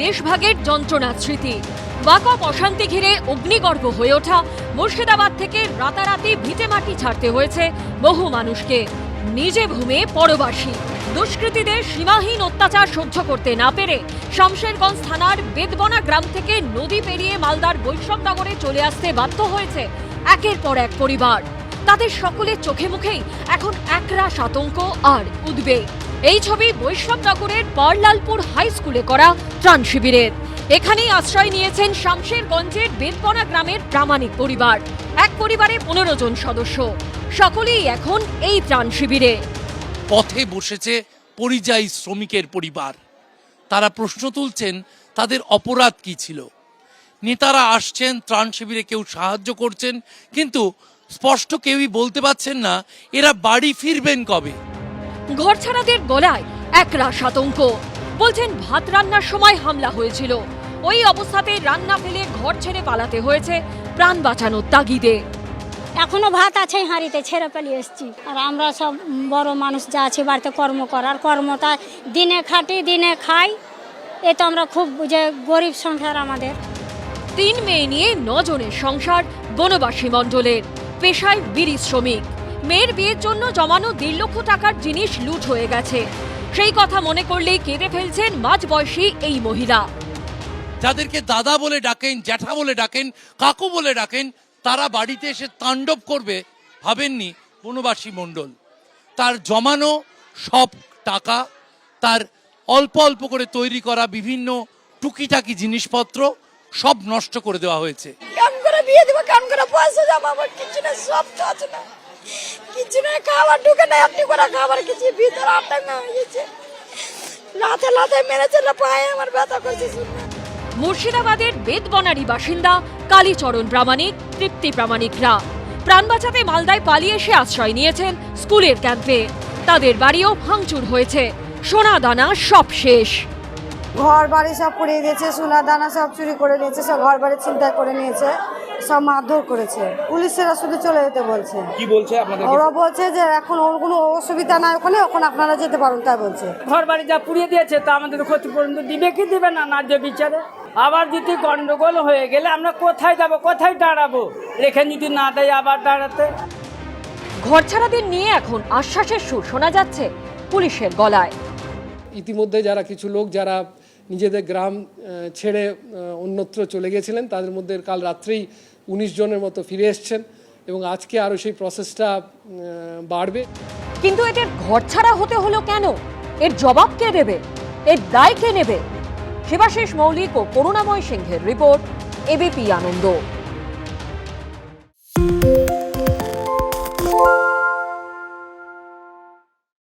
দেশভাগের যন্ত্রণার স্মৃতি। ওয়াকফ অশান্তি ঘিরে অগ্নিগর্ভ হয়ে ওঠা মুর্শিদাবাদ থেকে রাতারাতি ভিটেমাটি ছাড়তে হয়েছে বহু মানুষকে। নিজে ভূমে পরবাসী দুষ্কৃতীদের সীমাহীন অত্যাচার সহ্য করতে না পেরে শামশেরগঞ্জ থানার বেদবনা গ্রাম থেকে নদী পেরিয়ে মালদার বৈষ্ণবনগরে চলে আসতে বাধ্য হয়েছে একের পর এক পরিবার। তাদের সকলের চোখে মুখেই এখন একরাশ আতঙ্ক আর উদ্বেগ। এই ছবি বৈষ্ণবনগরের পারলালপুর হাই স্কুলে করা ত্রাণ শিবিরের। এখানেই আশ্রয় নিয়েছেন শামশেরগঞ্জের বেদবনা গ্রামের প্রামাণিক পরিবার। এক পরিবারে 15 জন সদস্য, সকলেই এখন এই ত্রাণ শিবিরে। পথে বসেছে পরিযায়ী শ্রমিকের পরিবার। তারা প্রশ্ন তুলছেন তাদের অপরাধ কি ছিল। নেতারা আসছেন, ত্রাণ শিবিরে কেউ সাহায্য করছেন, কিন্তু স্পষ্ট কেউই বলতে পারছেন না এরা বাড়ি ফিরবেন কবে। ঘরছাড়াদের গলায় একরাশ আতঙ্ক। বলছেন ভাত রান্নার সময় হামলা হয়েছিল, ওই অবস্থাতে রান্না ফেলে ঘর ছেড়ে পালাতে হয়েছে প্রাণ বাঁচানোর তাগিদে। এখনো ভাত আছে হাঁড়িতে, ছেড়ে পালিয়ে এসছি। আর আমরা সব বড় মানুষ যা আছি বাড়িতে কর্ম করার, কর্মটা দিনে খাটি দিনে খাই। এ তো আমরা খুব যে গরিব সংসার আমাদের। 3 মেয়ে নিয়ে 9 জনের সংসার বনবাসী মণ্ডলের। পেশায় বিড়ি শ্রমিক। মেয়ের বিয়ের জন্য জমানো 1.5 লক্ষ টাকার জিনিস লুট হয়ে গেছে। সেই কথা মনে করলেই কেঁদে ফেলছেন মাঝবয়সী এই মহিলা। যাদেরকে দাদা বলে ডাকেন, জ্যাঠা বলে ডাকেন, কাকু বলে ডাকেন, তারা বাড়িতে এসে তাণ্ডব করবে ভাবেননি বনবাসী মণ্ডল। তার জমানো সব টাকা, তার অল্প অল্প করে তৈরি করা বিভিন্ন টুকিটাকি জিনিসপত্র সব নষ্ট করে দেওয়া হয়েছে। কাম করে বিয়ে দিব, কাম করে পয়সা জমাবো, কিছু না, সব তো আছে না, কিছু না, খাবার ঢুকে না, আপনি করে খাবার কিছু ভিতরে আটকা হয়ে গেছে, লাথে লাথে মেরেছে না, পায়ে আমার ব্যথা করছে। মুর্শিদাবাদের বেদবনারী বাসিন্দা কালীচরণ প্রামাণিক, তৃপ্তি প্রামাণিকরা প্রাণ বাঁচাতে মালদায় পালিয়ে এসে আশ্রয় নিয়েছেন স্কুলের ক্যাম্পে। তাদের বাড়িও ভাঙচুর হয়েছে, সোনা দানা সব শেষ। ঘর বাড়ি সব পুড়িয়ে দিয়েছে, সোনা দানা সব চুরি করে নিয়েছে, সব ঘর বাড়ি ছিনতাই করে নিয়েছে, সব মারধর করেছে। পুলিশেরা শুধু চলে যেতে বলছে। কি বলছে আপনাদের? ওরা বলছে যে এখন ওর কোনো অসুবিধা নাই ওখানে, ওখানে আপনারা যেতে পারেন তাই বলছে। ঘর বাড়ি যা পুড়িয়ে দিয়েছে তা আমাদের ক্ষতিপূরণ দিবে কি দিবে না, ন্যায্য বিচারে। আবার যদি গন্ডগোল হয়ে গেলে আমরা কোথায় যাব, কোথায় দাঁড়াবো? রেখে যদি না দেয় আবার দাঁড়াতে। ঘরছাড়াদের নিয়ে এখন আশ্বাসের সুর শোনা যাচ্ছে পুলিশের গলায়। ইতিমধ্যে যারা কিছু লোক যারা নিজেদের গ্রাম ছেড়ে অন্যত্র চলে গেছিলেন, তাদের মধ্যে কাল রাত্রেই 19 জনের মতো ফিরে এসছেন এবং আজকে আরও সেই প্রসেসটা বাড়বে। কিন্তু এদের ঘরছাড়া হতে হলো কেন? এর জবাব কে দেবে? এর দায় কে নেবে? শিবাশিস মৌলিক ও করুণাময় সিংহের রিপোর্ট, এবিপি আনন্দ।